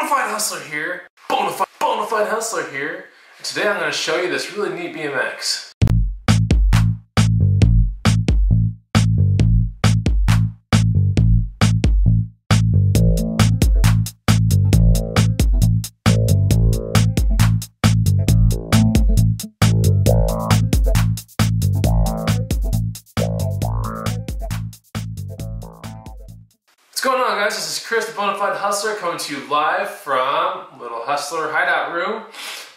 Bonafide Hustler here. Bonafide Hustler here. And today I'm going to show you this really neat BMX. What's going on, guys? This is Chris, the Bonafide Hustler, coming to you live from Little Hustler Hideout Room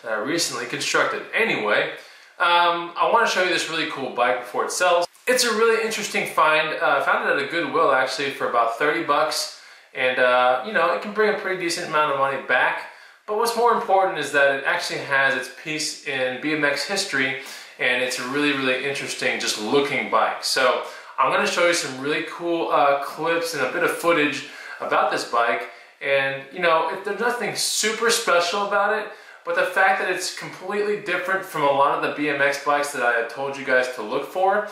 that I recently constructed. Anyway, I want to show you this really cool bike before it sells. It's a really interesting find. I found it at a Goodwill actually for about 30 bucks, and you know, it can bring a pretty decent amount of money back. But what's more important is that it actually has its piece in BMX history, and it's a really interesting just looking bike. So I'm going to show you some really cool clips and a bit of footage about this bike. And you know, there's nothing super special about it, but the fact that it's completely different from a lot of the BMX bikes that I had told you guys to look for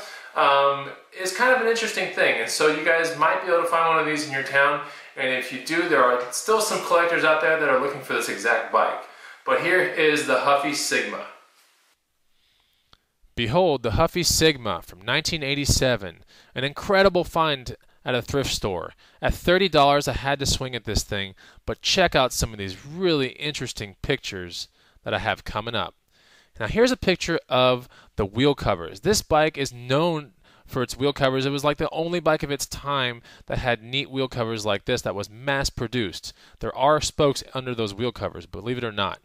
is kind of an interesting thing. And so you guys might be able to find one of these in your town. And if you do, there are still some collectors out there that are looking for this exact bike. But here is the Huffy Sigma. Behold the Huffy Sigma from 1987, an incredible find at a thrift store. At $30 I had to swing at this thing, but check out some of these really interesting pictures that I have coming up. Now here's a picture of the wheel covers. This bike is known for its wheel covers. It was like the only bike of its time that had neat wheel covers like this that was mass produced. There are spokes under those wheel covers, believe it or not.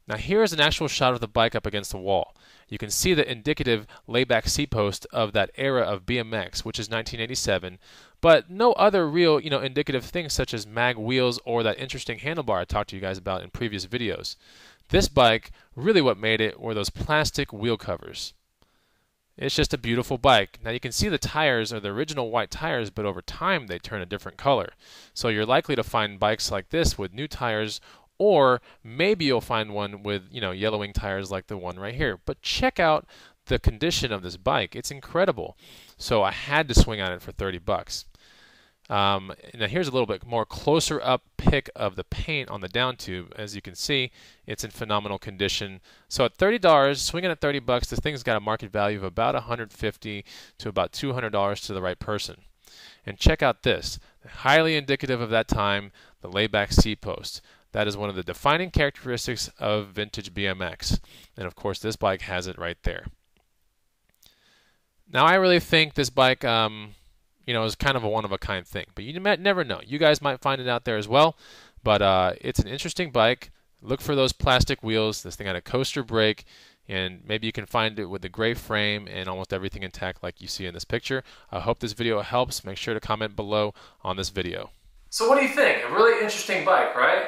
Now here's an actual shot of the bike up against the wall. You can see the indicative layback seat post of that era of BMX, which is 1987, but no other real, indicative things such as mag wheels or that interesting handlebar I talked to you guys about in previous videos. This bike, really what made it were those plastic wheel covers. It's just a beautiful bike. Now you can see the tires are the original white tires, but over time they turn a different color. So you're likely to find bikes like this with new tires, or maybe you'll find one with, yellowing tires like the one right here. But check out the condition of this bike. It's incredible. So I had to swing on it for 30 bucks. Now here's a little bit more closer up pic of the paint on the down tube. As you can see, it's in phenomenal condition. So at $30, swinging at 30 bucks, this thing's got a market value of about $150 to about $200 to the right person. And check out this, highly indicative of that time, the layback seat post. That is one of the defining characteristics of vintage BMX. And of course, this bike has it right there. Now, I really think this bike, is kind of a one-of-a-kind thing. But you might never know. You guys might find it out there as well. But it's an interesting bike. Look for those plastic wheels. This thing had a coaster brake. And maybe you can find it with the gray frame and almost everything intact like you see in this picture. I hope this video helps. Make sure to comment below on this video. So what do you think? A really interesting bike, right?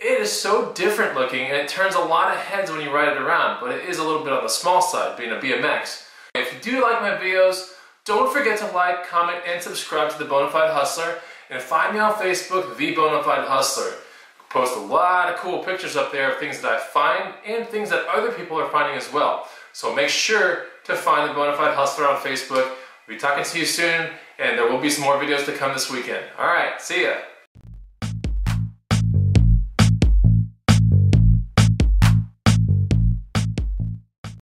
It is so different looking, and it turns a lot of heads when you ride it around, but it is a little bit on the small side, being a BMX. If you do like my videos, don't forget to like, comment, and subscribe to the Bonafide Hustler, and find me on Facebook, the Bonafide Hustler. Post a lot of cool pictures up there of things that I find and things that other people are finding as well. So make sure to find the Bonafide Hustler on Facebook. We'll be talking to you soon, and there will be some more videos to come this weekend. Alright, see ya!